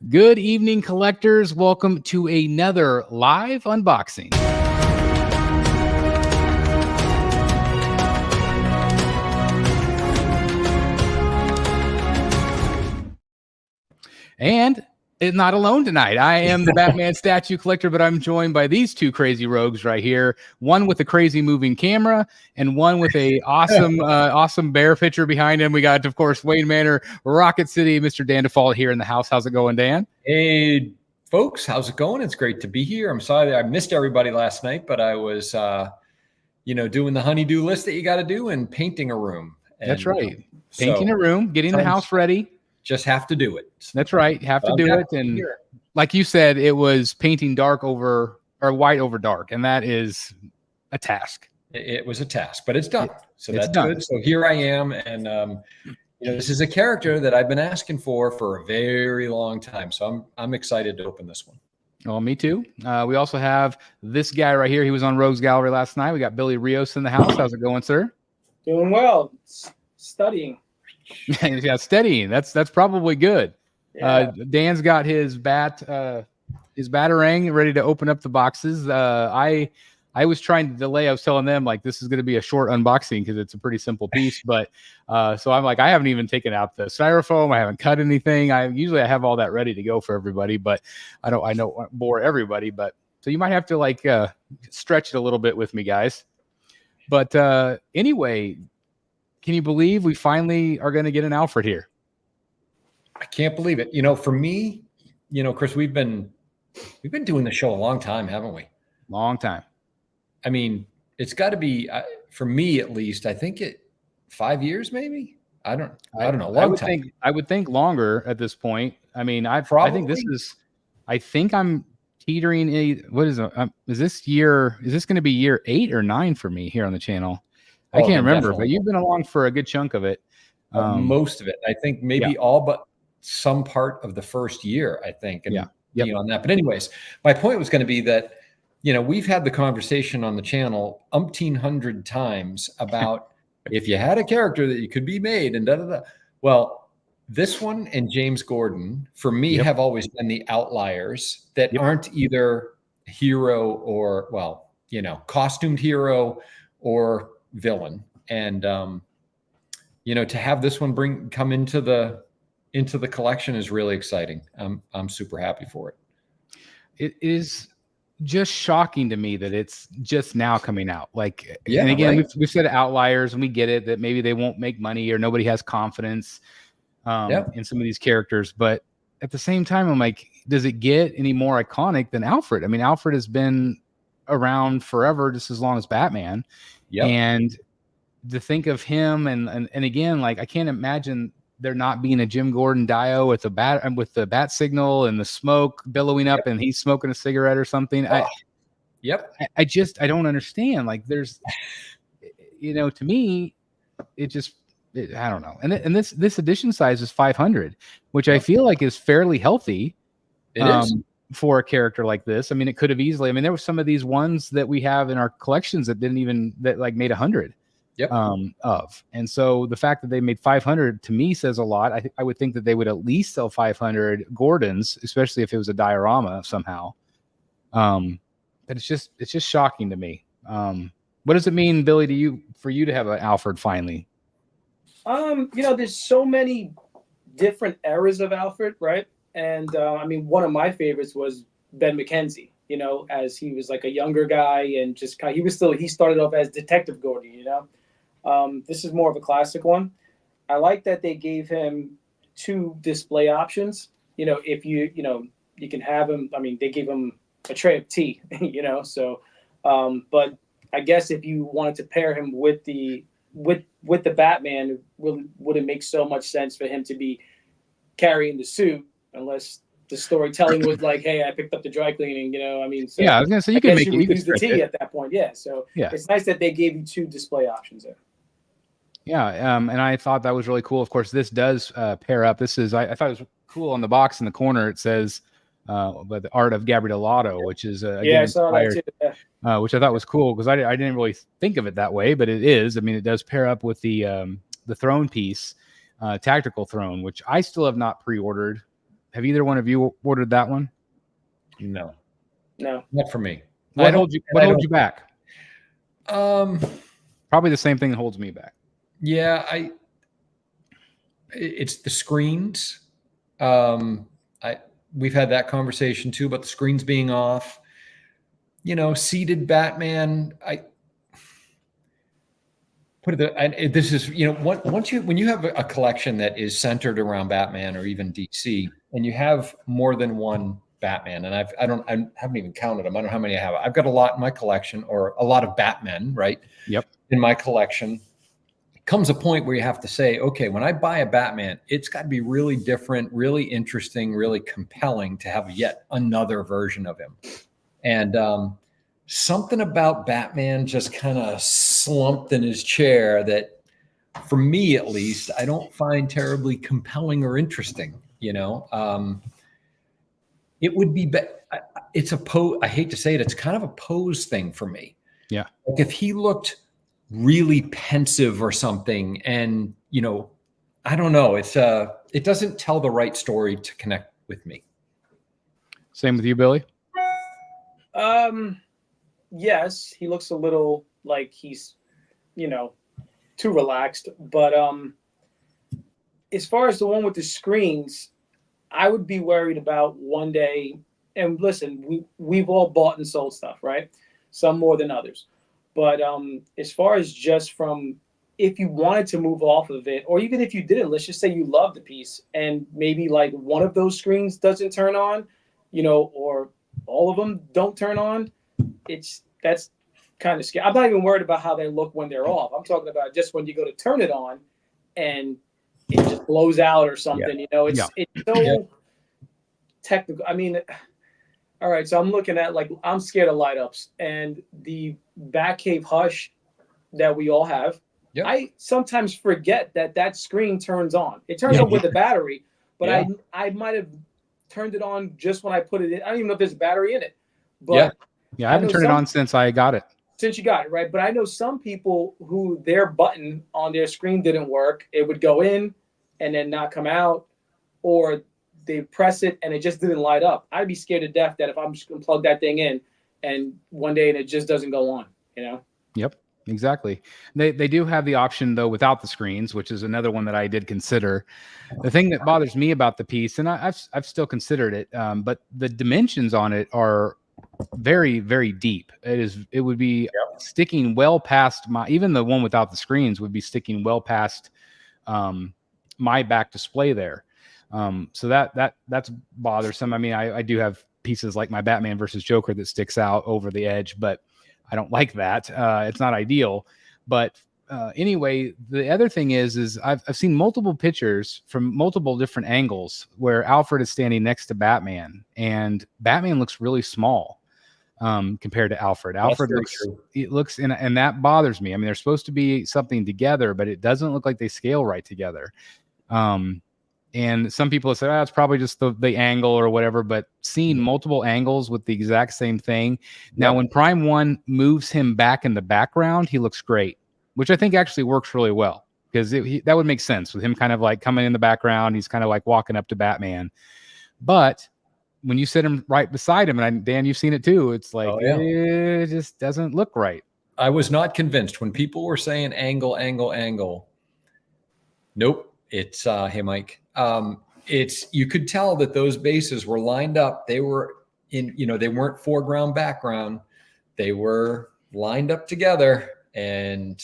Good evening, collectors. Welcome to another live unboxing. And it's not alone tonight. I am the Batman statue collector, but I'm joined by these two crazy rogues right here. One with a crazy moving camera and one with a awesome bear picture behind him. We got, of course, Wayne Manor, Rocket City, Mr. Dan Default here in the house. How's it going, Dan? Hey, folks. How's it going? It's great to be here. I'm sorry I missed everybody last night, but I was, doing the honeydew list that you got to do and painting a room. And, that's right. Painting a room, getting the house ready. Just have to do it. That's right. Have to do it. And like you said, it was painting dark over or white over dark. And that is a task. It was a task, but it's done. So it's that's done. Good. So here I am. And, this is a character that I've been asking for a very long time. So I'm excited to open this one. Oh, me too. We also have this guy right here. He was on Rogues Gallery last night. We got Billy Rios in the house. How's it going, sir? Doing well. Studying. Yeah, steadying. That's probably good. Yeah. Dan's got his batarang ready to open up the boxes. I was trying to delay. I was telling them like this is going to be a short unboxing because it's a pretty simple piece. But so I'm like, I haven't even taken out the styrofoam. I haven't cut anything. I have all that ready to go for everybody, but I don't bore everybody. But so you might have to like stretch it a little bit with me, guys. But anyway. Can you believe we finally are going to get an Alfred here? I can't believe it. For me, Chris, we've been doing the show a long time, haven't we? Long time. I mean, it's got to be for me at least. I think 5 years, maybe. I don't know. Long time. I would think longer at this point. I mean, I think this is. I think I'm teetering. What is it? Is this going to be year 8 or 9 for me here on the channel? I can't remember, but you've been along for a good chunk of it. Most of it. I think maybe all but some part of the first year, I think. And on that. But anyways, my point was going to be that, we've had the conversation on the channel umpteen hundred times about if you had a character that you could be made and da-da-da. Well, this one and James Gordon, for me, have always been the outliers that aren't either hero or, costumed hero or villain. And to have this one come into the collection is really exciting. I'm super happy for it. It is just shocking to me that it's just now coming out. Like, and again, we've said outliers, and we get it that maybe they won't make money or nobody has confidence in some of these characters. But at the same time, I'm like, does it get any more iconic than Alfred? I mean, Alfred has been around forever, just as long as Batman. And to think of him and again, like I can't imagine there not being a Jim Gordon Dio with the bat signal and the smoke billowing up and he's smoking a cigarette or something. I don't understand. Like there's, to me, I don't know. And this edition size is 500, which I feel like is fairly healthy. It is. For a character like this. I mean, it could have easily, there were some of these ones that we have in our collections that made 100 of. And so the fact that they made 500 to me says a lot. I would think that they would at least sell 500 Gordons, especially if it was a diorama somehow. But it's just shocking to me. What does it mean, Billy, for you to have an Alfred finally? There's so many different eras of Alfred, right? And one of my favorites was Ben McKenzie, as he was like a younger guy and just he started off as Detective Gordon, This is more of a classic one. I like that they gave him 2 display options. If you can have him, they gave him a tray of tea, so, but I guess if you wanted to pair him with the Batman, it wouldn't make so much sense for him to be carrying the suit. Unless the storytelling was like, "Hey, I picked up the dry cleaning," So I was gonna say you can use the tea at that point. Yeah, so it's nice that they gave you 2 display options there. Yeah, and I thought that was really cool. Of course, this does pair up. This is I thought it was cool on the box in the corner. It says, "But the art of Gabriel Dell'Otto," which is again, I saw that too. Which I thought was cool because I didn't really think of it that way, but it is. It does pair up with the throne piece, tactical throne, which I still have not pre-ordered. Have either one of you ordered that one? No, not for me. What holds you back? Probably the same thing that holds me back. Yeah, it's the screens. We've had that conversation too about the screens being off. Seated Batman. This is, when you have a collection that is centered around Batman or even DC, and you have more than one Batman, and I haven't even counted them. I don't know how many I have. I've got a lot in my collection, or a lot of Batmen, right? Yep. In my collection. Comes a point where you have to say, okay, when I buy a Batman, it's got to be really different, really interesting, really compelling to have yet another version of him. And something about Batman just kind of slumped in his chair that, for me at least, I don't find terribly compelling or interesting. It would be, it's a pose. I hate to say it, it's kind of a pose thing for me. Yeah. Like if he looked really pensive or something, and I don't know, it doesn't tell the right story to connect with me. Same with you, Billy? Yes, he looks a little like he's too relaxed, but as far as the one with the screens, I would be worried about one day. And listen, we've all bought and sold stuff, right? Some more than others. But as far as just from, if you wanted to move off of it, or even if you didn't, let's just say you love the piece and maybe like one of those screens doesn't turn on, or all of them don't turn on, that's kind of scary. I'm not even worried about how they look when they're off. I'm talking about just when you go to turn it on and it just blows out or something. Yeah. It's so technical. I mean, all right, so I'm looking at, like, I'm scared of light ups, and the Batcave Hush that we all have. Yep. I sometimes forget that screen turns on. It turns on with the battery, but I might have turned it on just when I put it in. I don't even know if there's a battery in it. But I haven't turned it on since I got it. Since you got it, right? But I know some people who their button on their screen didn't work. It would go in and then not come out, or they press it and it just didn't light up. I'd be scared to death that if I'm just gonna plug that thing in and one day and it just doesn't go on, Yep, exactly. They do have the option though without the screens, which is another one that I did consider. The thing that bothers me about the piece, and I've still considered it, but the dimensions on it are very, very deep. It would be sticking well past even the one without the screens would be sticking well past my back display there. So that's bothersome. I mean, I do have pieces like my Batman versus Joker that sticks out over the edge, but I don't like that. It's not ideal. But anyway, the other thing is I've seen multiple pictures from multiple different angles where Alfred is standing next to Batman, and Batman looks really small compared to Alfred. Alfred looks, and that bothers me. I mean, they're supposed to be something together, but it doesn't look like they scale right together. And some people say, it's probably just the angle or whatever, but seeing multiple angles with the exact same thing. Now, when Prime 1 moves him back in the background, he looks great, which I think actually works really well, because that would make sense with him kind of like coming in the background. He's kind of like walking up to Batman. But when you sit him right beside him, and Dan, you've seen it too, it's like, it just doesn't look right. I was not convinced when people were saying angle. Nope. It's hey, Mike. You could tell that those bases were lined up. They were they weren't foreground, background. They were lined up together, and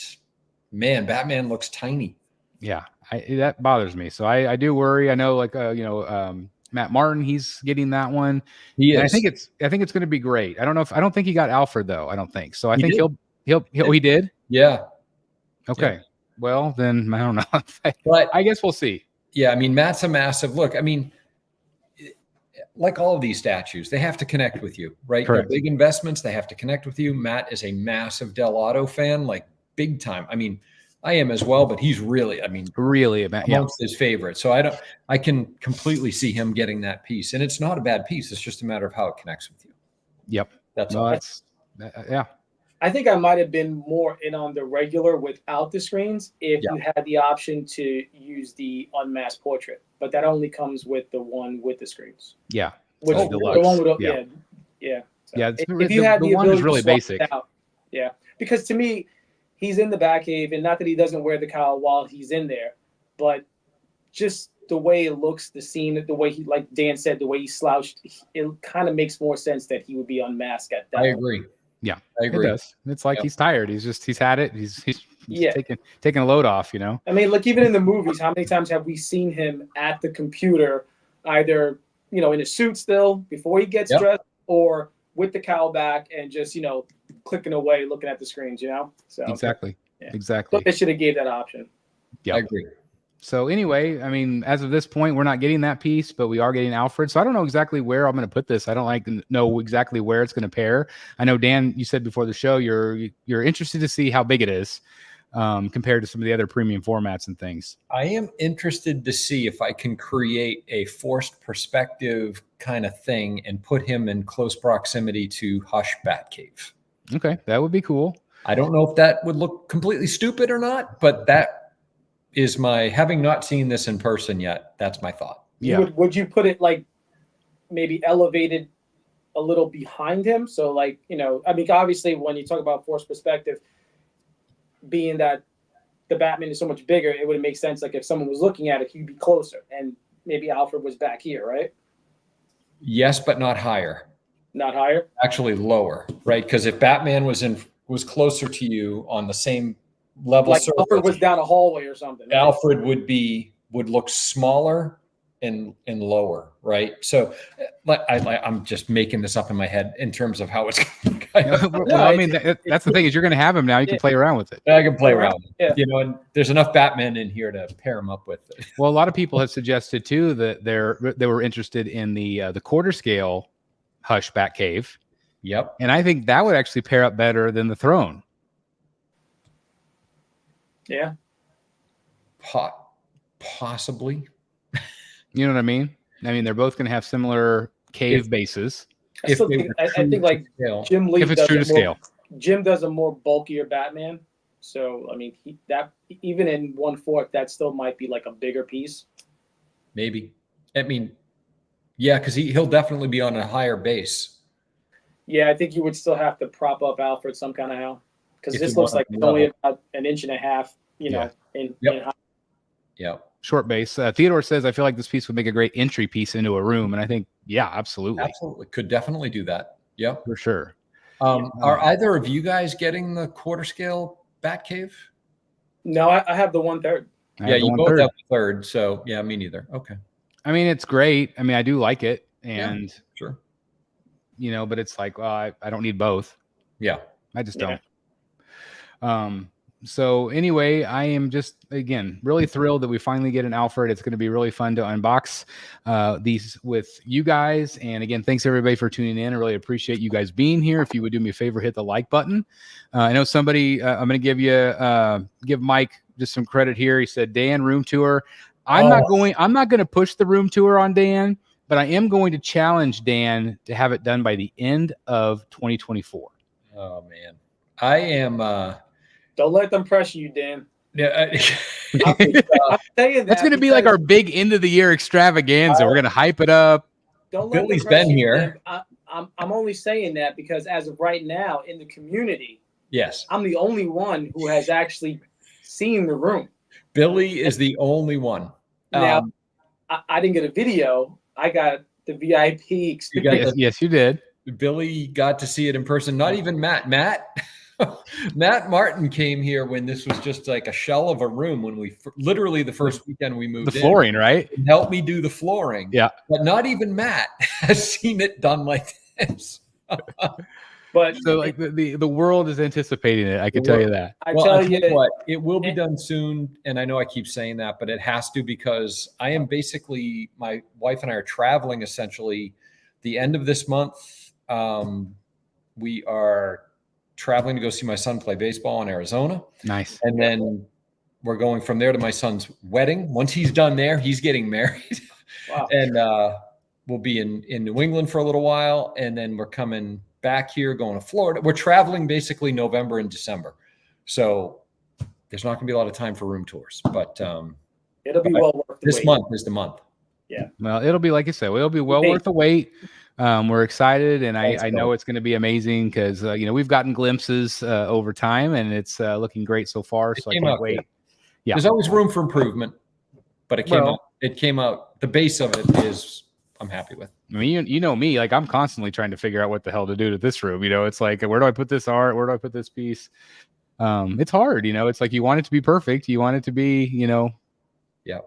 man, Batman looks tiny. Yeah, that bothers me. So I do worry. I know, like, Matt Martin, he's getting that one. He is. And I think it's going to be great. I don't think he got Alfred though. I don't think so. I think he did. Yeah. Okay. Yeah. Well, then I don't know. But I guess we'll see. Yeah, I mean, Matt's a massive look. I mean, like all of these statues, they have to connect with you, right? Correct. They're big investments. They have to connect with you. Matt is a massive Dell'Otto fan, like big time. I mean, I am as well, but he's really amongst his favorites. So I can completely see him getting that piece, and it's not a bad piece. It's just a matter of how it connects with you. Yep. That's all. Yeah. I think I might have been more in on the regular without the screens if you had the option to use the unmasked portrait, but that only comes with the one with the screens. Yeah. Which the one with yeah. So yeah. If you had the one is really basic. Yeah, because to me, he's in the Batcave, and not that he doesn't wear the cowl while he's in there, but just the way it looks, the scene, the way he, like Dan said, the way he slouched, it kind of makes more sense that he would be unmasked at that. I agree. Yeah, I agree. It does. It's like he's tired. He's had it. He's taking a load off, you know? I mean, like even in the movies, how many times have we seen him at the computer, either, in a suit still before he gets dressed, or with the cowl back and just, clicking away, looking at the screens, So exactly. But they should have gave that option. Yeah, I agree. So anyway, I mean, as of this point, we're not getting that piece, but we are getting Alfred. So I don't know exactly where I'm going to put this. I don't know exactly where it's going to pair. I know, Dan, you said before the show you're interested to see how big it is compared to some of the other premium formats and things. I am interested to see if I can create a forced perspective kind of thing and put him in close proximity to Hush Batcave. Okay, that would be cool. I don't know if that would look completely stupid or not, but that is having not seen this in person yet. That's my thought. Yeah. Would you put it like maybe elevated a little behind him? So like, I mean, obviously when you talk about forced perspective, being that the Batman is so much bigger, it would make sense. Like if someone was looking at it, he'd be closer, and maybe Alfred was back here, right? Yes, but not higher. Not higher? Actually lower, right? Because if Batman was closer to you on the same level, like Alfred was down a hallway or something, right? Alfred would look smaller and lower, right? So I'm just making this up in my head in terms of how it's well, I mean, that's the thing, is you're going to have him now. You can play around with it. I can play around with it. And there's enough Batman in here to pair him up with it. Well, a lot of people have suggested too that they were interested in the quarter scale Hush Batcave. Yep. And I think that would actually pair up better than the throne. Yeah. Possibly. You know what I mean? I mean, they're both going to have similar cave bases. I think like Jim Lee, if it's true to scale, Jim does a more bulkier Batman. So I mean, that even in 1/4, that still might be like a bigger piece. Maybe. I mean, yeah, because he'll definitely be on a higher base. Yeah, I think you would still have to prop up Alfred some kind of how, because this looks like it's only about 1.5 inches, in height. Yeah. Short base. Theodore says, I feel like this piece would make a great entry piece into a room. And I think, yeah, absolutely. Absolutely. Could definitely do that. Yeah. For sure. Are either of you guys getting the quarter scale Batcave? No, I have the 1/3. Yeah, you both have the 1/3. So yeah, me neither. Okay. I mean, it's great. I mean, I do like it. And sure. But it's like, well, I don't need both. Yeah. I just don't. So anyway, I am just, again, really thrilled that we finally get an Alfred. It's going to be really fun to unbox these with you guys. And again, thanks everybody for tuning in. I really appreciate you guys being here. If you would do me a favor, hit the like button. I know somebody, I'm going to give Mike just some credit here. He said, Dan, room tour. I'm not going to push the room tour on Dan, but I am going to challenge Dan to have it done by the end of 2024. Oh man. I am, don't let them pressure you, Dan. Yeah, I'm saying that's going to be like our big end of the year extravaganza. We're going to hype it up. Billy's been here. I'm only saying that because as of right now in the community, yes, I'm the only one who has actually seen the room. Billy is the only one. Now, I didn't get a video. I got the VIP experience. Yes, you did. Billy got to see it in person. Not even Matt. Matt Martin came here when this was just like a shell of a room, when we literally the first weekend we moved in. The flooring, right? Helped me do the flooring. Yeah. But not even Matt has seen it done like this. But so like the world is anticipating it. I can tell you that. I tell you what, it will be done soon. And I know I keep saying that, but it has to, because I am basically, my wife and I are traveling essentially the end of this month. We are traveling to go see my son play baseball in Arizona. Nice. And then we're going from there to my son's wedding. Once he's done there, he's getting married. Wow. And we'll be in New England for a little while. And then we're coming back here, going to Florida. We're traveling basically November and December. So there's not going to be a lot of time for room tours, but it'll be well worth the this wait. month is the month. Yeah. Well, it'll be, like you said, it'll be well worth the wait. We're excited, and I know it's going to be amazing because, we've gotten glimpses over time, and it's looking great so far. So I can't wait. Good. Yeah. There's always room for improvement, but it came out. The base of it is, I'm happy with. I mean, you know me, like I'm constantly trying to figure out what the hell to do to this room. It's like, where do I put this art? Where do I put this piece? It's hard, it's like you want it to be perfect. You want it to be, Yeah,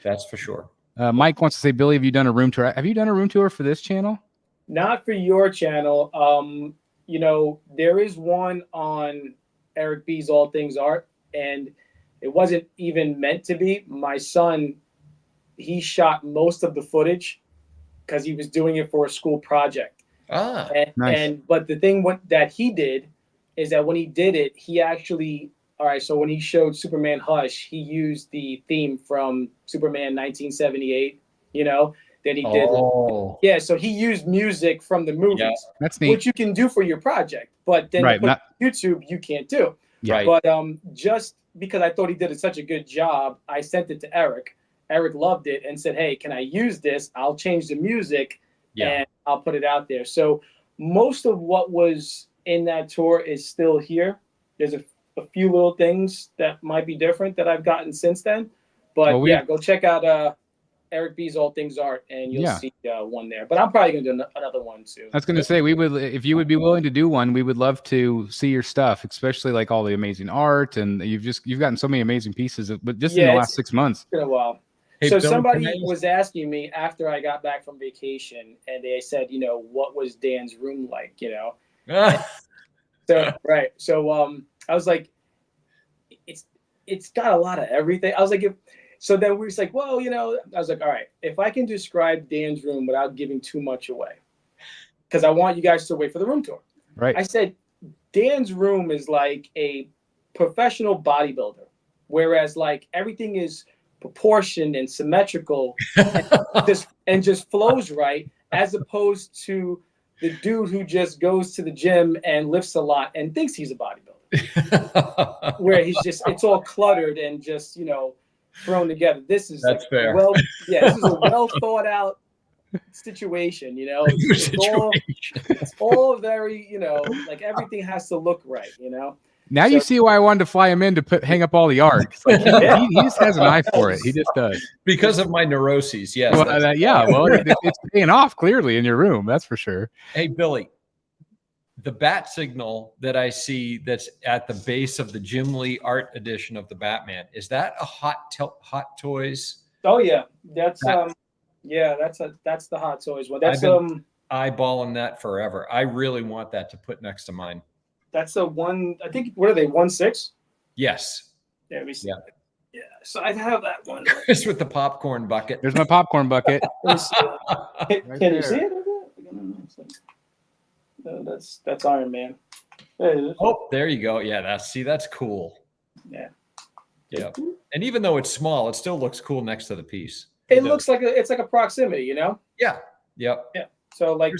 that's for sure. Mike wants to say, Billy, have you done a room tour? Have you done a room tour for this channel? Not for your channel. There is one on Eric B's All Things Art, and it wasn't even meant to be. My son, he shot most of the footage because he was doing it for a school project. Nice. But the thing that he did is that when he did it, he actually, so when he showed Superman Hush, he used the theme from Superman 1978, that he did. Yeah, so he used music from the movies. Yeah, that's neat. Which you can do for your project, but then YouTube, you can't do. Right. But just because I thought he did such a good job, I sent it to Eric. Eric loved it and said, hey, can I use this? I'll change the music and I'll put it out there. So most of what was in that tour is still here. There's a few little things that might be different that I've gotten since then. But go check out Eric B's All Things Art and you'll see one there. But I'm probably going to do another one too. I was going to say, we would, if you would be willing to do one, we would love to see your stuff, especially like all the amazing art. And you've gotten so many amazing pieces, but just in the last 6 months. It's been a while. Hey, so Bill, somebody was asking me after I got back from vacation, and they said, what was Dan's room like, So I was like, it's got a lot of everything. I was like, so then we was like, well, I was like, all right, if I can describe Dan's room without giving too much away, because I want you guys to wait for the room tour. Right. I said, Dan's room is like a professional bodybuilder, whereas like everything is proportioned and symmetrical and just flows right, as opposed to the dude who just goes to the gym and lifts a lot and thinks he's a bodybuilder, where it's all cluttered and just, thrown together. This is fair. This is a well thought out situation, it's all very, like everything has to look right, Now you see why I wanted to fly him in to hang up all the art. Like he just has an eye for it. He just does. Because of my neuroses, yes. Well, it's paying off clearly in your room. That's for sure. Hey, Billy, the bat signal that I see that's at the base of the Jim Lee art edition of the Batman, is that a Hot Toys? Oh yeah, that's that's the Hot Toys one. That's eyeballing that forever. I really want that to put next to mine. That's a one. I think, what are they? 1/6? Yes. Yeah, let me see. Yeah. So I have that one. It's with the popcorn bucket. There's my popcorn bucket. Can you see it? No, that's Iron Man. There it is. Oh, there you go. Yeah, that's cool. Yeah. Yeah. And even though it's small, it still looks cool next to the piece. It looks like it's like a proximity, Yeah. Yep. Yeah. So like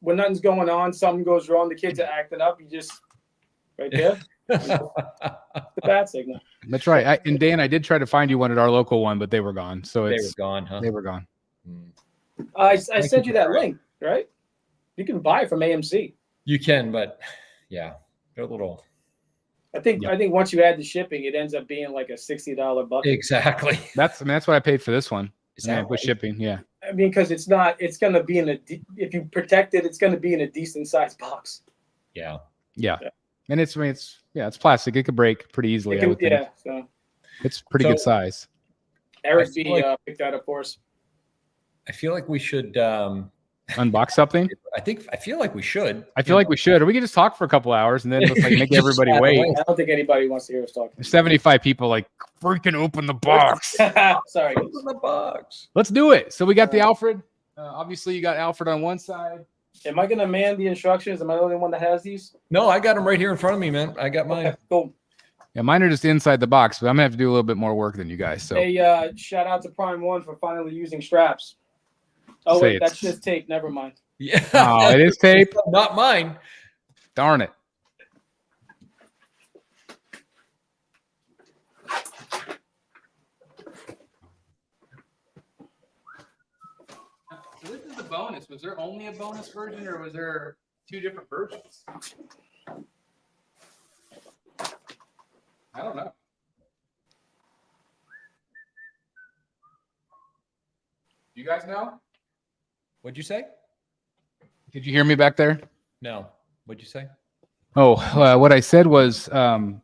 when nothing's going on, something goes wrong, the kids are acting up, you just right there. The bat signal. That's right. And Dan, I did try to find you one at our local one, but they were gone. So they were gone, huh? They were gone. I sent you that link, right? You can buy it from AMC. You can, but yeah, they're a little. I think once you add the shipping, it ends up being like a $60 bucket. Exactly. That's what I paid for this one. Is that with shipping? Yeah. I mean, because it's going to be if you protect it, it's going to be in a decent sized box. Yeah. And it's plastic. It could break pretty easily. I would think. Yeah. So it's pretty good size. Eric B picked that up for us. I feel like we should unbox something. I feel like we should. I feel like we should. Or we could just talk for a couple hours and then just like make everybody wait. I don't think anybody wants to hear us talk. 75 people like freaking open the box. Sorry. Open the box. Let's do it. So we got the Alfred. Obviously, you got Alfred on one side. Am I going to man the instructions? Am I the only one that has these? No, I got them right here in front of me, man. I got mine. Okay, cool. Yeah, mine are just inside the box, but I'm gonna have to do a little bit more work than you guys. So hey, shout out to Prime One for finally using straps. Oh wait, that's just tape. Never mind. Yeah. Oh, it is tape? Not mine. Darn it. So this is the bonus. Was there only a bonus version, or was there 2 different versions? I don't know. You guys know? What'd you say? Did you hear me back there? No. What'd you say? Oh, what I said was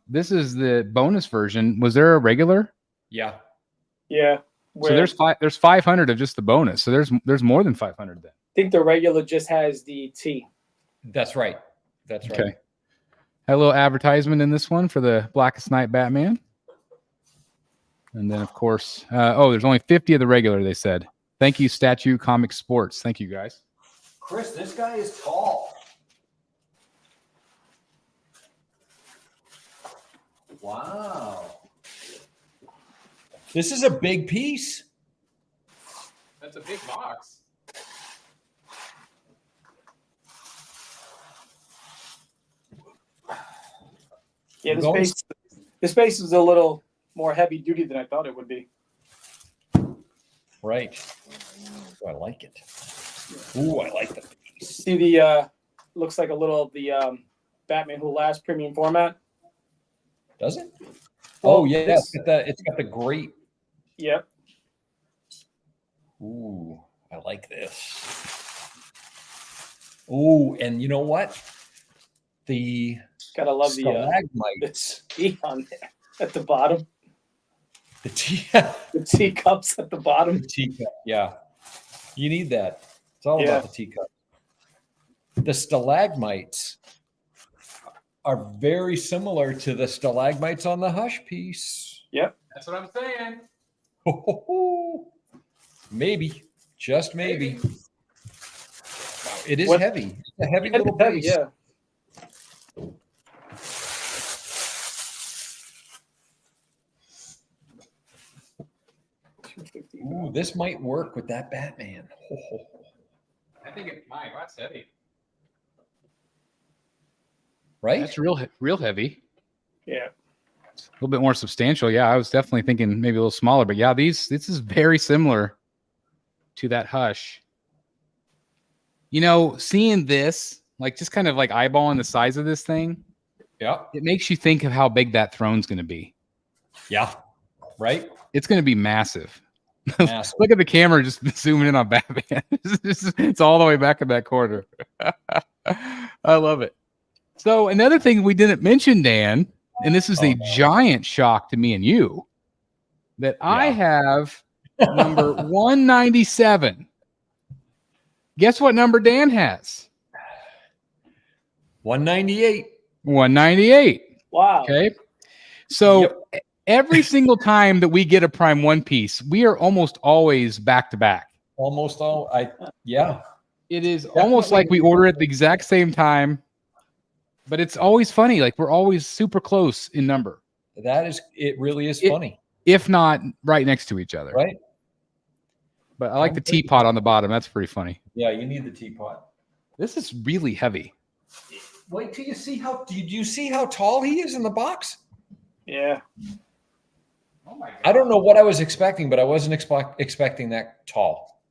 this is the bonus version. Was there a regular? Yeah. Yeah. So there's 500 of just the bonus. So there's more than 500 then. I think the regular just has the T. That's right. That's right. Okay. Had a little advertisement in this one for the Blackest Night Batman. And then, of course, there's only 50 of the regular, they said. Thank you, Statue Comic Sports. Thank you, guys. Chris, this guy is tall. Wow. This is a big piece. That's a big box. Yeah, the space is a little more heavy duty than I thought it would be. Right. Ooh, I like it. Ooh, I like the piece. See the looks like a little of the Batman Who Laughs premium format. Does it? Oh yeah, it's got the great. Yep. Ooh, I like this. Ooh, and you know what? The Gotta love stalagmites. the tea on there at the bottom. The tea. The teacups at the bottom. The teacup, yeah. You need that. It's all about the teacup. The stalagmites are very similar to the stalagmites on the Hush piece. Yep. That's what I'm saying. Maybe. Just maybe. Wow, it is heavy. It's a heavy little piece. Yeah. Ooh, this might work with that Batman. I think it might. That's heavy. Right? That's real heavy. Yeah. A little bit more substantial. Yeah, I was definitely thinking maybe a little smaller, but yeah, this is very similar to that Hush. You know, seeing this, like just kind of like eyeballing the size of this thing, yeah, it makes you think of how big that throne's going to be. Yeah, right? It's going to be massive. Massive. Look at the camera just zooming in on Batman. It's all the way back in that corner. I love it. So another thing we didn't mention, Dan, and this is a giant shock to me and you, that I have number 197. Guess what number Dan has? 198. 198. Wow. Okay. So every single time that we get a Prime One piece, we are almost always back to back. Almost all. It is almost like we order at the exact same time, but it's always funny. Like we're always super close in number. It really is funny. If not right next to each other. Right. But I like the teapot on the bottom. That's pretty funny. Yeah, you need the teapot. This is really heavy. Wait till you see did you see how tall he is in the box? Yeah. Oh my God. I don't know what I was expecting, but I wasn't expecting that tall.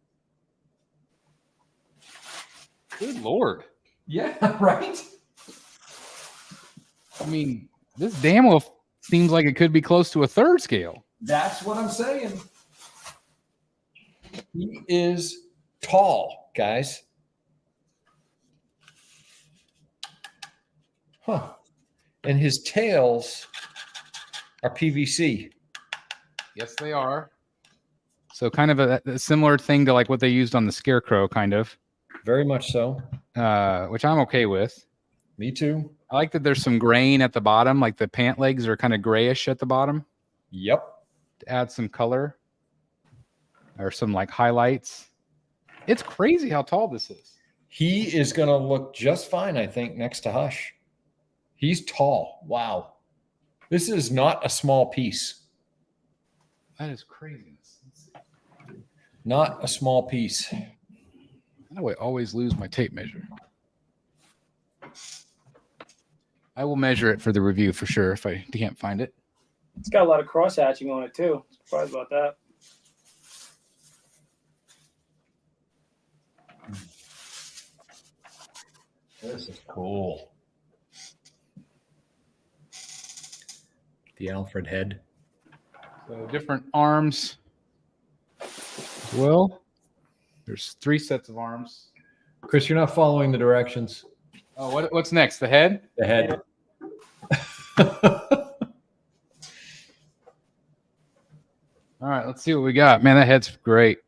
Good Lord. Yeah, right? I mean, this damn well seems like it could be close to a third scale. That's what I'm saying. He is tall, guys. Huh. And his tails are PVC. Yes, they are. So kind of a similar thing to like what they used on the Scarecrow, kind of. Very much so. Which I'm okay with. Me too. I like that there's some grain at the bottom, like the pant legs are kind of grayish at the bottom. Yep. To add some color. Or some like highlights. It's crazy how tall this is. He is going to look just fine, I think, next to Hush. He's tall. Wow. This is not a small piece. That is craziness. Not a small piece. How do I always lose my tape measure? I will measure it for the review for sure if I can't find it. It's got a lot of cross hatching on it too. Surprised about that. This is cool. The Alfred head. So different arms. Well, there's 3 sets of arms. Chris, you're not following the directions. Oh, what's next? The head? The head. All right, let's see what we got. Man, that head's great.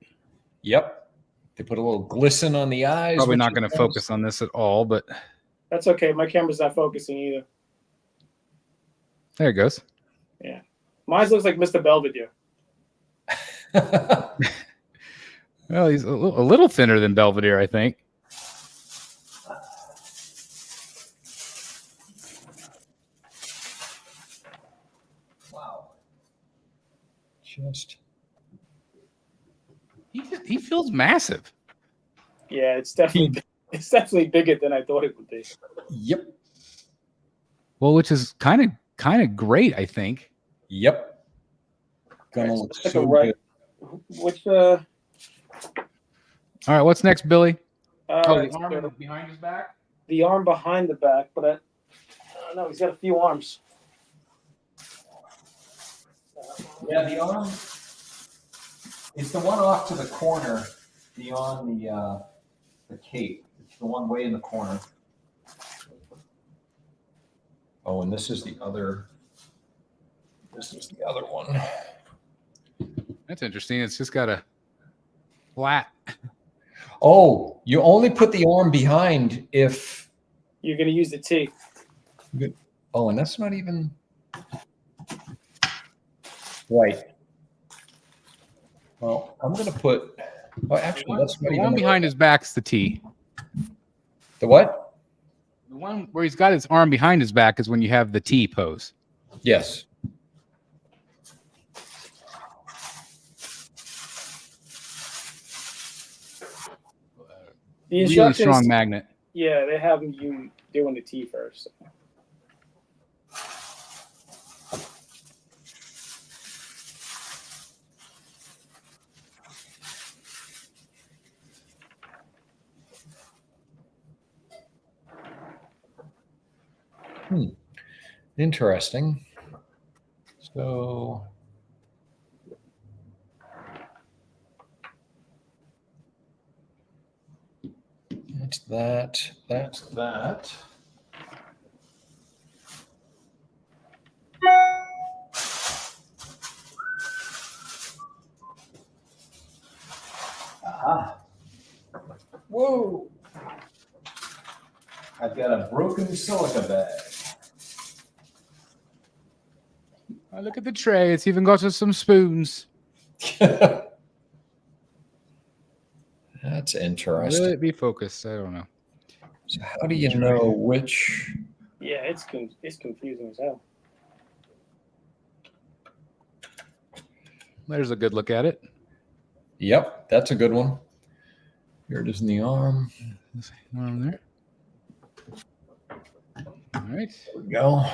Yep. They put a little glisten on the eyes. Probably not going to focus on this at all, but that's okay. My camera's not focusing either. There it goes. Yeah. Mine looks like Mr. Belvedere. Well, he's a little thinner than Belvedere, I think. Wow. He feels massive. Yeah, it's definitely bigger than I thought it would be. Yep. Well, which is kind of great, I think. Yep. Gonna look so good. Which All right, what's next, Billy? The arm behind his back? The arm behind the back, but I don't know, he's got a few arms. Yeah, the arm is the one off to the corner beyond the cape. It's the one way in the corner. Oh, and this is the other. This is the other one. That's interesting. It's just got a flat. Oh, you only put the arm behind if you're going to use the T. Good. Oh, and that's not even right. Well, I'm going to put. Oh, actually, that's not the even one behind his back's the T. The what? The one where he's got his arm behind his back is when you have the T pose. Yes. The really strong magnet. Yeah, they have you doing the T first. Interesting. So that's that. That's that. Aha. Whoa. I've got a broken silica bag. Oh, look at the tray. It's even got us some spoons. That's interesting. Will it be focused? I don't know. So how do you know which? Yeah, it's confusing as hell. There's a good look at it. Yep, that's a good one. Here it is in the arm. Arm there. All right. There we go.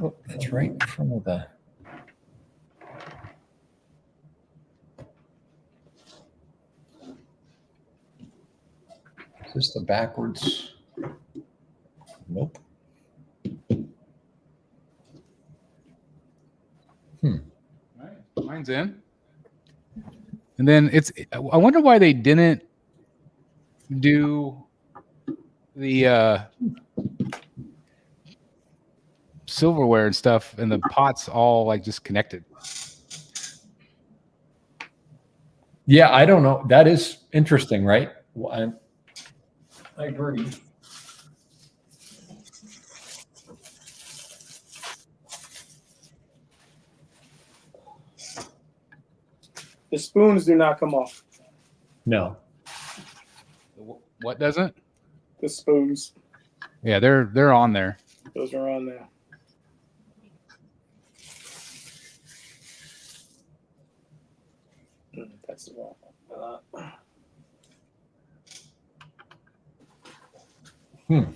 Oh, that's right in front of the. Is this the backwards? Nope. All right. Mine's in. And then I wonder why they didn't do the silverware and stuff and the pots all like just connected. Yeah, I don't know. That is interesting, right? Well, I agree. The spoons do not come off. No. What doesn't? The spoons. Yeah, they're on there. Those are on there. That's the wrong one. Teacup.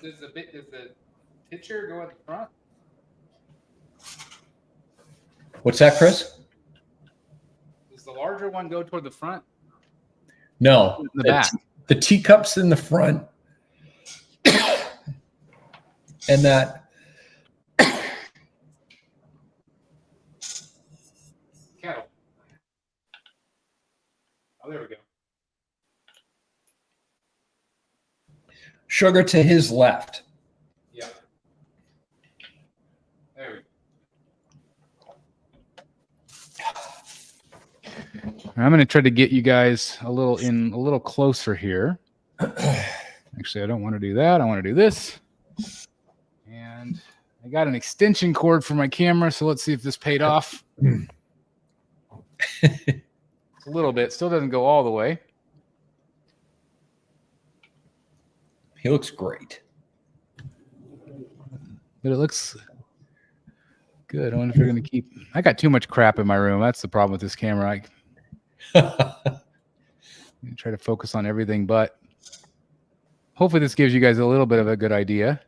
Does the pitcher go at the front? What's that, Chris? Does the larger one go toward the front? No, the back. The teacup's in the front, and that kettle. Oh, there we go. sugar to his left. Yeah. There we go. I'm going to try to get you guys a little closer here. Actually, I don't want to do that. I want to do this. And I got an extension cord for my camera, so let's see if this paid off. It's a little bit. Still doesn't go all the way. He looks great. But it looks good. I wonder if you're going to keep... I got too much crap in my room. That's the problem with this camera. I'm going to try to focus on everything, but hopefully this gives you guys a little bit of a good idea.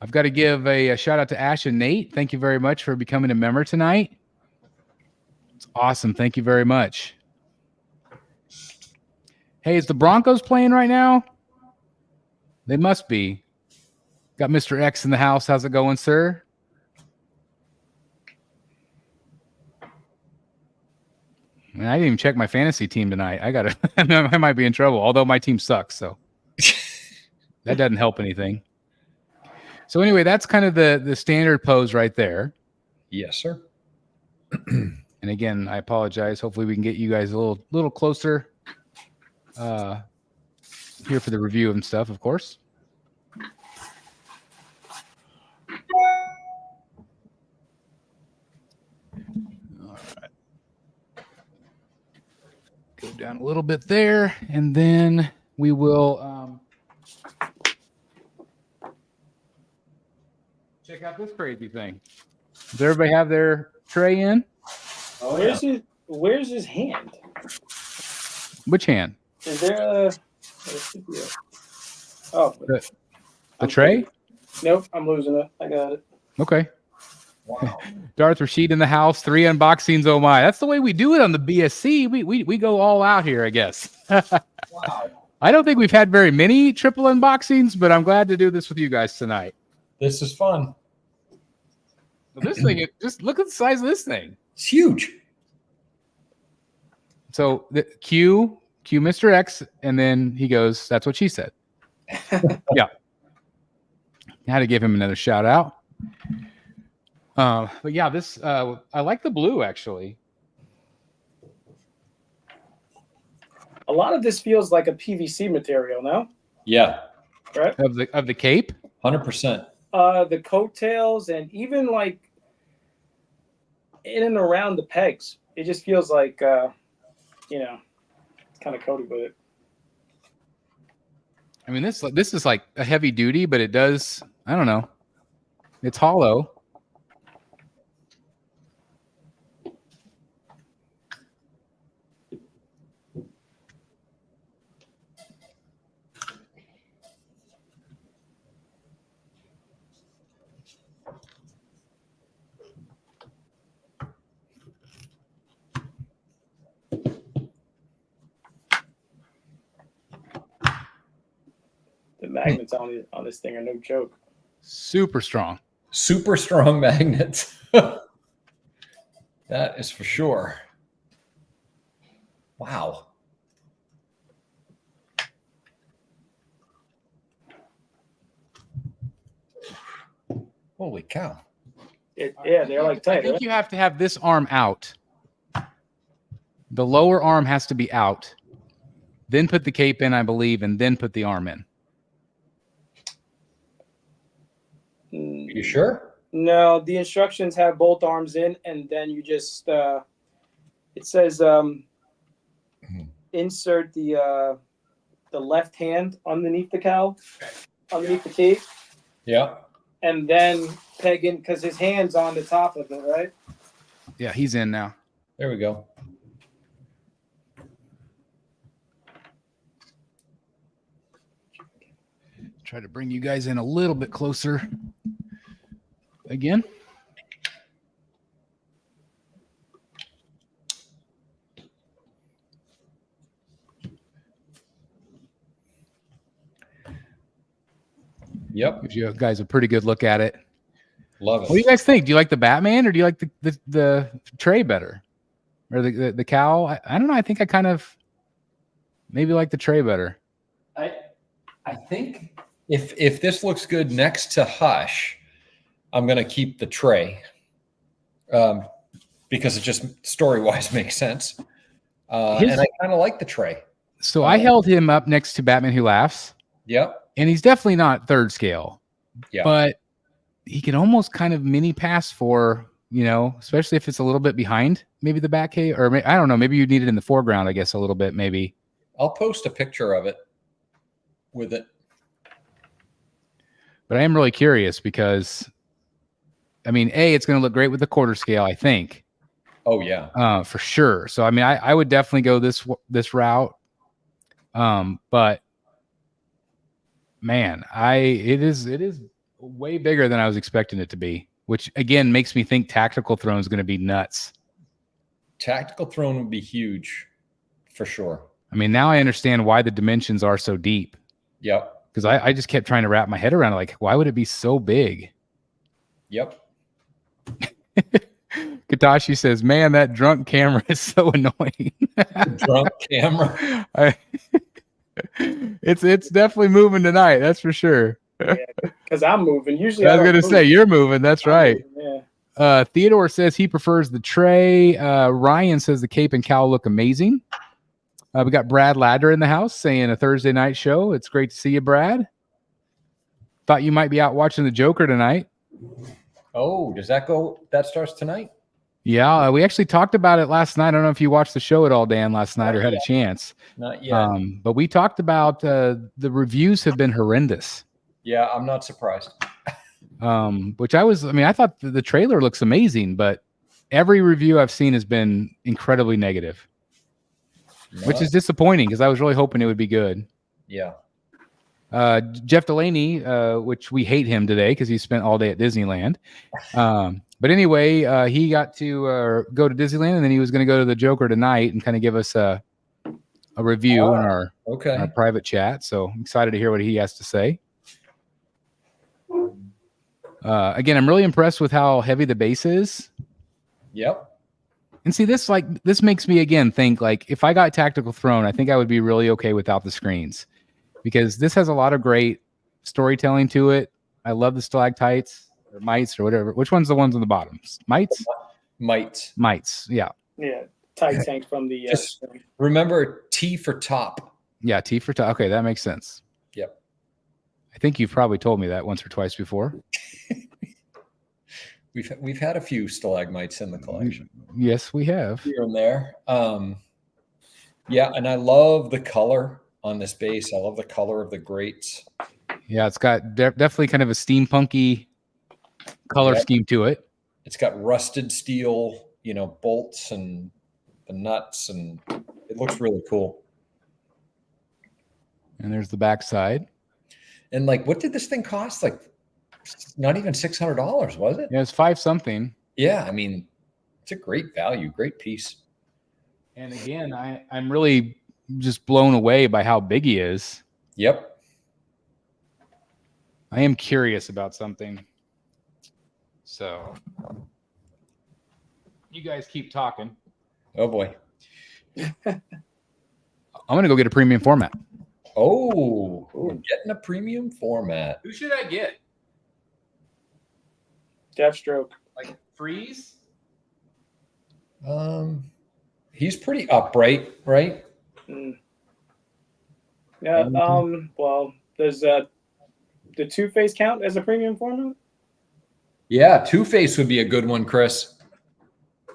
I've got to give a shout out to Ash and Nate. Thank you very much for becoming a member tonight. It's awesome. Thank you very much. Hey, is the Broncos playing right now? They must be. Got Mr. X in the house. How's it going, sir? Man, I didn't even check my fantasy team tonight. I might be in trouble, although my team sucks, so that doesn't help anything. So anyway, that's kind of the standard pose right there. Yes, sir. And again, I apologize. Hopefully we can get you guys a little closer here for the review and stuff, of course. All right. Go down a little bit there, and then we will check out this crazy thing. Does everybody have their tray in? Oh, where's his hand? Which hand? Is there a the tray? Nope, I'm losing it. I got it. Okay. Wow. Darth Rashid in the house, 3 unboxings. Oh my. That's the way we do it on the BSC. We go all out here, I guess. Wow. I don't think we've had very many triple unboxings, but I'm glad to do this with you guys tonight. This is fun. Well, this thing, just look at the size of this thing. It's huge. So the Q Mr. X, and then he goes, that's what she said. Yeah. I had to give him another shout out. But yeah, this I like the blue actually. A lot of this feels like a PVC material, no? Yeah. Right? Of the cape? 100%. The coattails and even like in and around the pegs. It just feels like kind of coated with it. I mean, this is like a heavy duty, but it does, I don't know. It's hollow. The magnets on this thing are no joke. Super strong. Super strong magnets. That is for sure. Wow. Holy cow. Yeah, they're like tight. I think you have to have this arm out. The lower arm has to be out. Then put the cape in, I believe, and then put the arm in. You sure? No, the instructions have both arms in, and then you just it says insert the left hand underneath the cowl, underneath the cape. Yeah. And then peg in, because his hand's on the top of it, right? Yeah, he's in now. There we go. Try to bring you guys in a little bit closer again. Yep. Gives you guys a pretty good look at it. Love it. What do you guys think? Do you like the Batman or do you like the tray better? Or the cowl? I don't know. I think I kind of maybe like the tray better. I think if this looks good next to Hush, I'm going to keep the tray because it just story-wise makes sense. And I kind of like the tray. So I held him up next to Batman Who Laughs. Yep. And he's definitely not third scale. Yeah. But he can almost kind of mini pass for, especially if it's a little bit behind maybe the back cave, or I don't know, maybe you need it in the foreground, I guess, a little bit, maybe. I'll post a picture of it with it. But I am really curious because, it's going to look great with the quarter scale, I think. Oh, yeah. For sure. So, I would definitely go this route. But man, it is way bigger than I was expecting it to be, which again makes me think Tactical Throne is going to be nuts. Tactical Throne would be huge for sure. Now I understand why the dimensions are so deep. Yep. Because I just kept trying to wrap my head around it, like, why would it be so big? Yep. Katashi says, man, that drunk camera is so annoying. Drunk camera. It's definitely moving tonight, that's for sure. Because I'm moving. Usually I was going to say, you're moving. That's right. Yeah. Theodore says he prefers the tray. Ryan says the cape and cowl look amazing. We got Brad Ladder in the house saying a Thursday night show. It's great to see you, Brad. Thought you might be out watching the Joker tonight. Oh, that starts tonight? Yeah, we actually talked about it last night. I don't know if you watched the show at all, Dan, last night or had a chance. Not yet. But we talked about the reviews have been horrendous. Yeah, I'm not surprised. Which I thought the trailer looks amazing, but every review I've seen has been incredibly negative, which is disappointing because I was really hoping it would be good. Yeah. Jeff Delaney, which we hate him today because he spent all day at Disneyland. But anyway, he got to go to Disneyland, and then he was going to go to the Joker tonight and kind of give us a review in our private chat. So I'm excited to hear what he has to say. Again, I'm really impressed with how heavy the base is. Yep. And see, this makes me again think like if I got Tactical Throne, I think I would be really okay without the screens because this has a lot of great storytelling to it. I love the stalactites or mites or whatever. Which one's the ones on the bottom? Mites? Mites. Yeah. Yeah. Tight tank from the. Just remember T for top. Yeah, T for top. Okay, that makes sense. Yep. I think you've probably told me that once or twice before. We've had a few stalagmites in the collection. Yes, we have. Here and there. Yeah, and I love the color on this base. I love the color of the grates. Yeah, it's got definitely kind of a steampunky color scheme to it. It's got rusted steel, bolts and the nuts, and it looks really cool. And there's the back side. And what did this thing cost? Not even $600, was it? Yeah, it's $5 something. Yeah, it's a great value, great piece. And again, I'm really just blown away by how big he is. Yep. I am curious about something. So you guys keep talking. Oh boy. I'm gonna go get a premium format. Oh, we're getting a premium format. Who should I get? Deathstroke. Like Freeze? He's pretty upright, right? Mm. Yeah. Well, does the Two-Face count as a premium formula? Yeah, Two-Face would be a good one, Chris.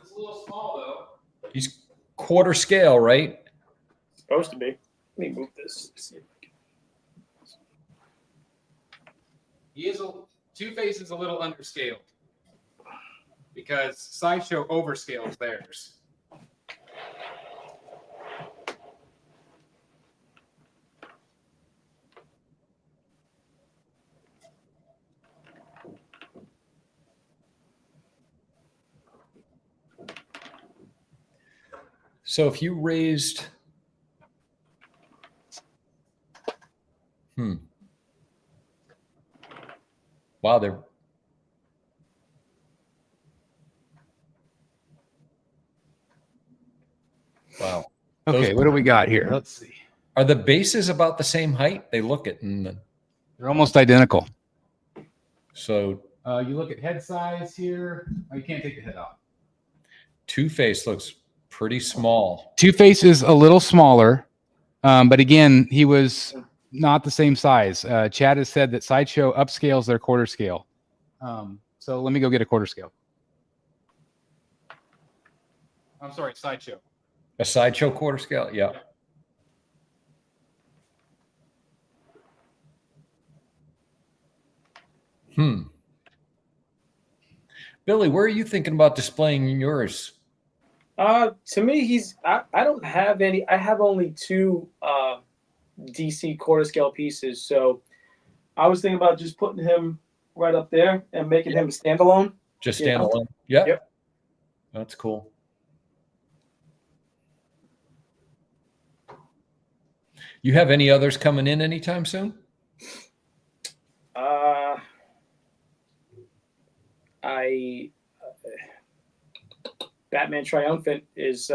It's a little small though. He's quarter scale, right? Supposed to be. Let me move this. See if I can... Two-Face is a little underscaled because Sideshow overscales theirs. So if you raised, wow, they're, wow. Okay, what do we got here? Let's see. Are the bases about the same height? They look it, and They're almost identical. So you look at head size here. Oh, you can't take the head off. Two-Face looks pretty small. Two-Face is a little smaller, but again, he was not the same size. Chad has said that Sideshow upscales their quarter scale. So let me go get a quarter scale. I'm sorry, Sideshow. A Sideshow quarter scale? Yeah. Billy, where are you thinking about displaying yours? To me, I don't have any. I have only two DC quarter scale pieces, so I was thinking about just putting him right up there and making him a standalone. Just standalone. Yeah. Yep. That's cool. You have any others coming in anytime soon? Batman Triumphant is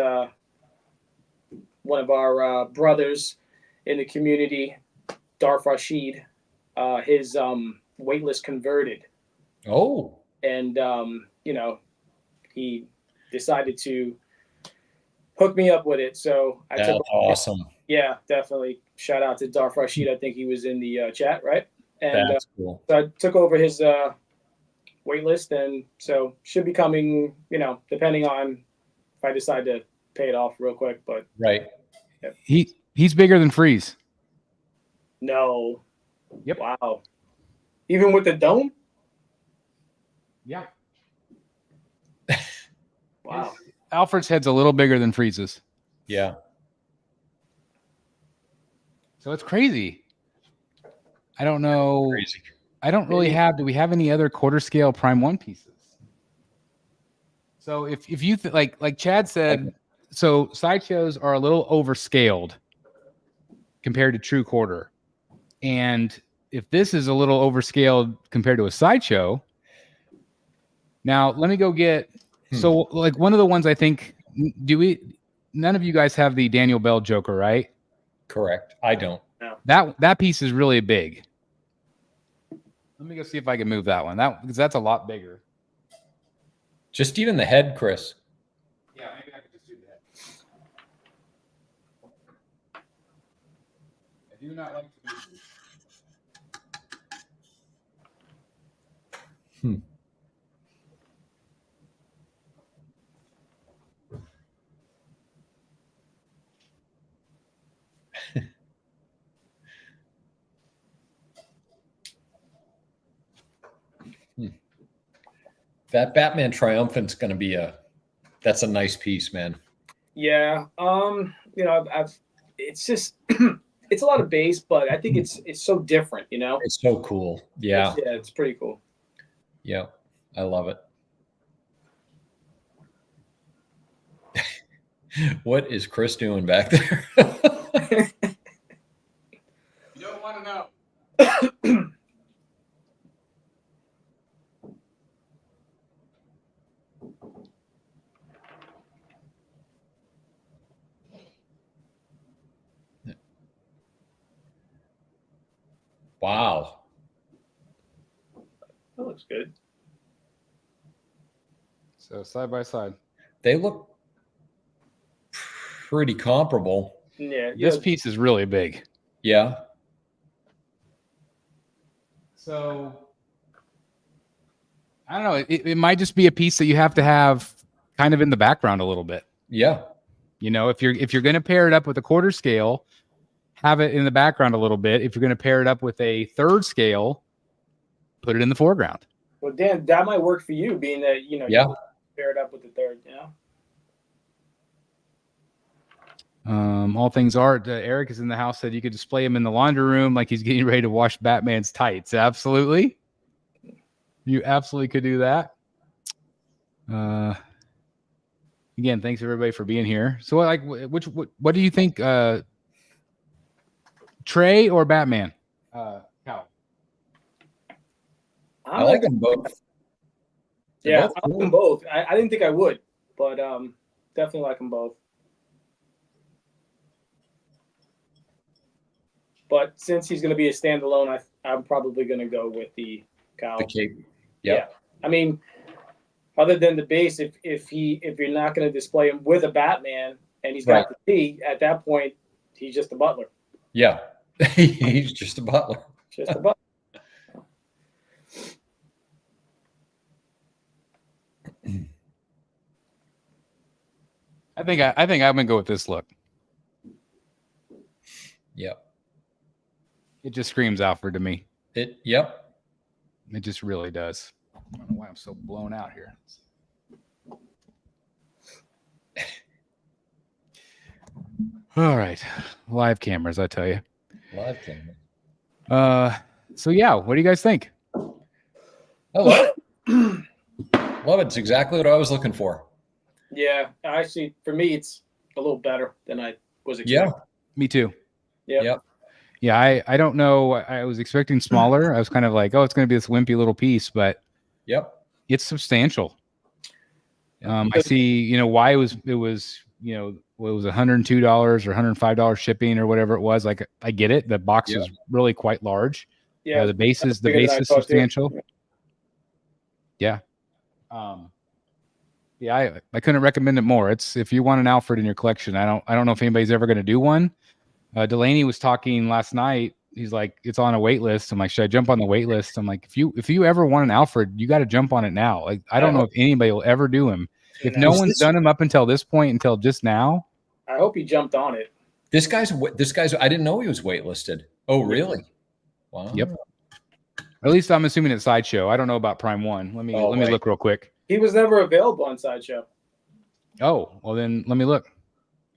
one of our brothers in the community, Darth Rashid. His waitlist converted. Oh. And he decided to hook me up with it. So that's awesome. Yeah, definitely. Shout out to Darth Rashid. I think he was in the chat, right? And that's cool. So I took over his wait list, and so should be coming, depending on if I decide to pay it off real quick. But right. Yep. He's bigger than Freeze. No. Yep. Wow. Even with the dome? Yeah. Wow. Alfred's head's a little bigger than Freeze's. Yeah. So it's crazy. I don't know. Crazy. I don't really have. Do we have any other quarter scale Prime 1 pieces? So if you like Chad said, so Sideshows are a little overscaled compared to true quarter, and if this is a little overscaled compared to a Sideshow, now let me go get. So like one of the ones I think, none of you guys have the Daniel Bell Joker, right? Correct. I don't. No. That piece is really big. Let me go see if I can move that one. Because that's a lot bigger. Just even the head, Chris. Yeah, maybe I could just do that. I do not like to move. That Batman Triumphant's going to be that's a nice piece, man. Yeah. It's just, it's a lot of base, but I think it's so different, It's so cool. Yeah. It's pretty cool. Yeah. I love it. What is Chris doing back there? You don't want to know. Wow. That looks good. So side by side. They look pretty comparable. Yeah. This piece is really big. Yeah. So I don't know. It might just be a piece that you have to have kind of in the background a little bit. Yeah. You know, if you're going to pair it up with a quarter scale, have it in the background a little bit. If you're going to pair it up with a third scale, put it in the foreground. Well, Dan, that might work for you, being that you pair it up with the third. All things art. Eric is in the house. Said you could display him in the laundry room like he's getting ready to wash Batman's tights. Absolutely. You absolutely could do that. Again, thanks everybody for being here. So, what do you think? Trey or Batman? Cal. I like them both. Yeah, I like them both. I didn't think I would, but definitely like them both. But since he's going to be a standalone, I'm probably going to go with the Cal. The Cape. Yeah. I mean, other than the base, if you're not going to display him with a Batman and he's got the T, at that point, he's just a butler. Yeah. He's just a butler. Just a butler. I think I'm gonna go with this look. Yep. It just screams Alfred to me. Yep. It just really does. I don't know why I'm so blown out here. All right. Live cameras, I tell you. Live cameras. So yeah, what do you guys think? I love it. Love it. It's exactly what I was looking for. Yeah, actually, for me, it's a little better than I was expecting. Yeah, me too. Yep. Yeah, I don't know. I was expecting smaller. I was kind of like, oh, it's going to be this wimpy little piece, but it's substantial. I see, why it was $102 or $105 shipping or whatever it was. Like, I get it. The box is really quite large. Yeah, the base is substantial. Yeah. Yeah, I couldn't recommend it more. If you want an Alfred in your collection, I don't know if anybody's ever going to do one. Delaney was talking last night. He's like, it's on a wait list. I'm like, should I jump on the wait list? I'm like, if you ever want an Alfred, you got to jump on it now. Like, I don't know if anybody will ever do him. If no one's done him up until this point, until just now. I hope he jumped on it. This guy's. I didn't know he was waitlisted. Oh, really? Wow. Yep. At least I'm assuming it's Sideshow. I don't know about Prime One. Let me look real quick. He was never available on Sideshow. Oh, well then let me look.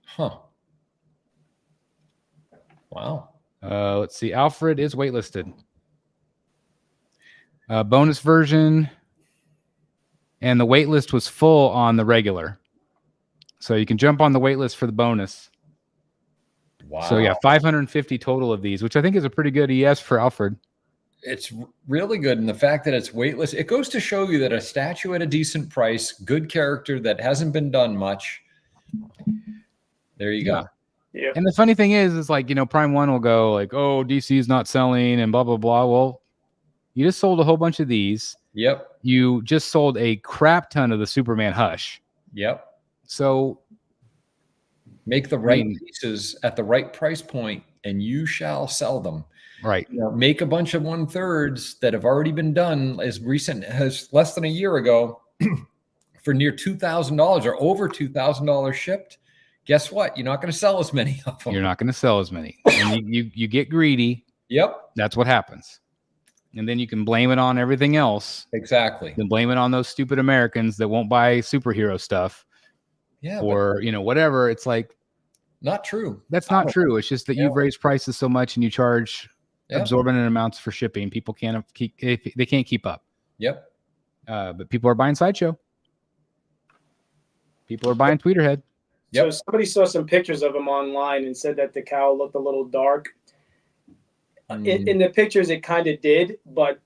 Huh. Wow. Let's see. Alfred is waitlisted. Bonus version. And the wait list was full on the regular. So you can jump on the wait list for the bonus. Wow. So yeah, 550 total of these, which I think is a pretty good ES for Alfred. It's really good. And the fact that it's waitlist, it goes to show you that a statue at a decent price, good character that hasn't been done much. There you go. Yeah. And the funny thing is like, Prime One will go like, oh, DC is not selling and blah, blah, blah. Well, you just sold a whole bunch of these. Yep. You just sold a crap ton of the Superman Hush. Yep. So make the right pieces at the right price point and you shall sell them. Right. Make a bunch of 1/3s that have already been done as recent as less than a year ago for near $2,000 or over $2,000 shipped. Guess what? You're not going to sell as many of them. You're not going to sell as many. And you get greedy. Yep. That's what happens. And then you can blame it on everything else. Exactly. Then blame it on those stupid Americans that won't buy superhero stuff. Yeah. Or, whatever. It's like, not true. That's not true. It's just that you've raised prices so much and you charge absorbent amounts for shipping. People can't keep up. Yep. But people are buying Sideshow. People are buying Tweeterhead. Yep. So somebody saw some pictures of him online and said that the cowl looked a little dark. In the pictures, it kind of did, but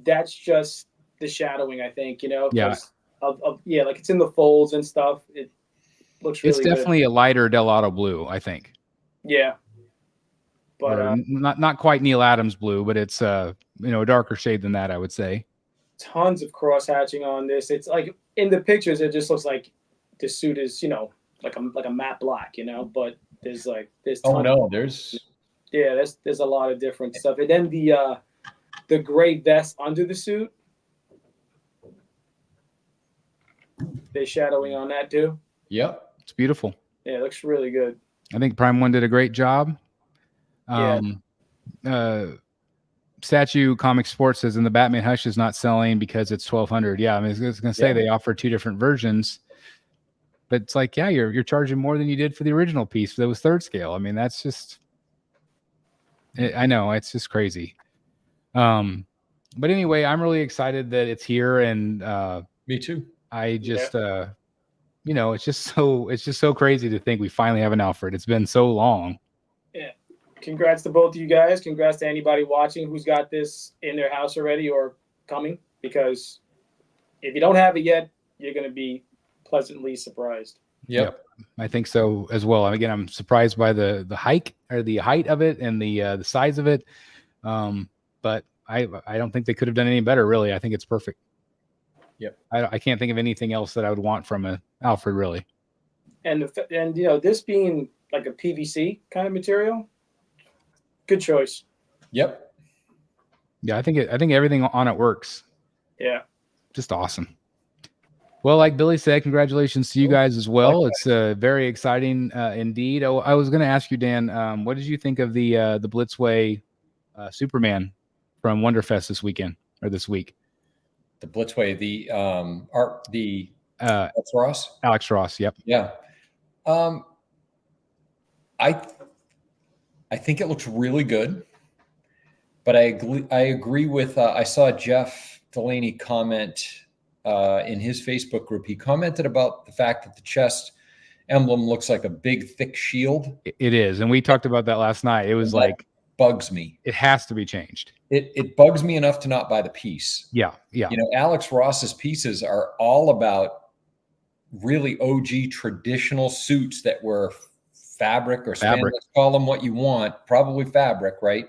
that's just the shadowing, I think. Yeah. Like it's in the folds and stuff. It looks really. It's definitely a lighter Dell'Otto blue, I think. Yeah. But not quite Neil Adams blue, but it's a darker shade than that, I would say. Tons of cross hatching on this. It's like in the pictures, it just looks like the suit is, like a matte black, but there's there's a lot of different stuff. And then the gray vest under the suit, they're shadowing on that too. Yep. It's beautiful. Yeah, it looks really good. I think Prime One did a great job. Statue Comic Sports says, and the Batman Hush is not selling because it's $1,200. Yeah, I mean, I was going to say they offer 2 different versions, but it's like, yeah, you're charging more than you did for the original piece that was 3rd scale. I mean, that's just, I know, it's just crazy. But anyway, I'm really excited that it's here, and me too. I just, it's just so crazy to think we finally have an Alfred. It's been so long. Yeah. Congrats to both of you guys. Congrats to anybody watching who's got this in their house already or coming, because if you don't have it yet, you're going to be pleasantly surprised. Yep. I think so as well. Again, I'm surprised by the height of it and the size of it. But I don't think they could have done any better, really. I think it's perfect. Yep. I can't think of anything else that I would want from a Alfred, really. And this being like a PVC kind of material, good choice. Yep. Yeah, I think everything on it works. Yeah. Just awesome. Well, like Billy said, congratulations to you guys as well. It's very exciting indeed. Oh, I was going to ask you, Dan, what did you think of the Blitzway Superman from Wonderfest this weekend or this week? The Blitzway, Alex Ross. Alex Ross. Yep. Yeah. I think it looks really good, but I agree with. I saw Jeff Delaney comment in his Facebook group. He commented about the fact that the chest emblem looks like a big, thick shield. It is, and we talked about that last night. It was like, bugs me. It has to be changed. It bugs me enough to not buy the piece. Yeah. Alex Ross's pieces are all about really OG traditional suits that were fabric or spandex, call them what you want, probably fabric, right?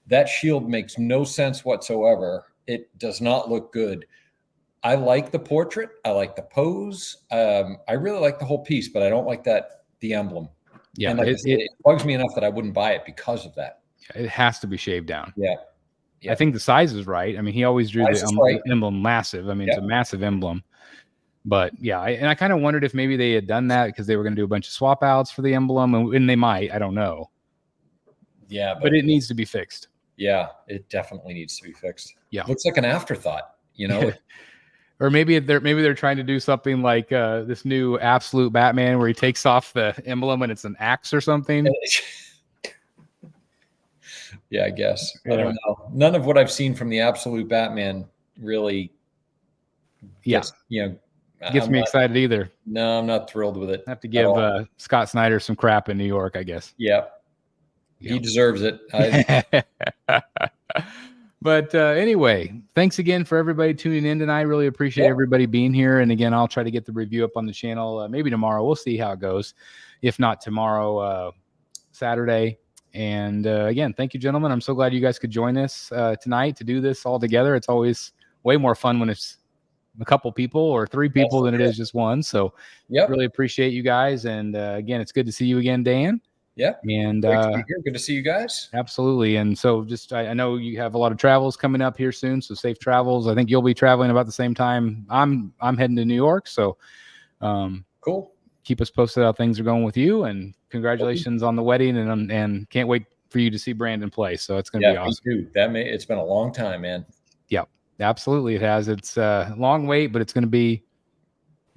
That shield makes no sense whatsoever. It does not look good. I like the portrait. I like the pose. I really like the whole piece, but I don't like the emblem. Yeah. And it bugs me enough that I wouldn't buy it because of that. It has to be shaved down. Yeah. I think the size is right. I mean, he always drew the emblem massive. I mean, it's a massive emblem. But yeah, I kind of wondered if maybe they had done that because they were going to do a bunch of swap outs for the emblem, and they might. I don't know. Yeah, but it needs to be fixed. Yeah, it definitely needs to be fixed. Yeah, looks like an afterthought, Or maybe they're trying to do something like this new Absolute Batman where he takes off the emblem and it's an axe or something. Yeah, I guess. I don't know. None of what I've seen from the Absolute Batman really gets me excited either. No, I'm not thrilled with it. I have to give Scott Snyder some crap in New York, I guess. Yeah. He deserves it. But anyway, thanks again for everybody tuning in tonight. Really appreciate everybody being here. And again, I'll try to get the review up on the channel maybe tomorrow. We'll see how it goes. If not tomorrow, Saturday. And again, thank you, gentlemen. I'm so glad you guys could join us tonight to do this all together. It's always way more fun when it's a couple people or 3 people than it is just one. So really appreciate you guys. And again, it's good to see you again, Dan. Yeah. And good to see you guys. Absolutely. And so just I know you have a lot of travels coming up here soon. So safe travels. I think you'll be traveling about the same time I'm heading to New York. So cool. Keep us posted how things are going with you. And congratulations on the wedding. And can't wait for you to see Brandon play. So it's going to be awesome. It's been a long time, man. Yeah, absolutely. It has. It's a long wait, but it's going to be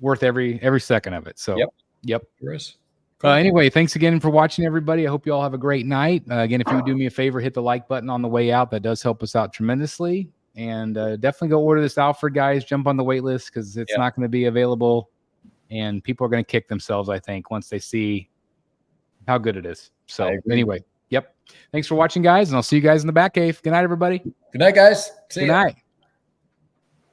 worth every second of it. So yep. There is. Anyway, thanks again for watching, everybody. I hope you all have a great night. Again, if you would do me a favor, hit the like button on the way out. That does help us out tremendously. And definitely go order this Alfred, guys. Jump on the wait list because it's not going to be available. And people are going to kick themselves, I think, once they see how good it is. So anyway, thanks for watching, guys. And I'll see you guys in the back cave. Good night, everybody. Good night, guys. See you. Good night.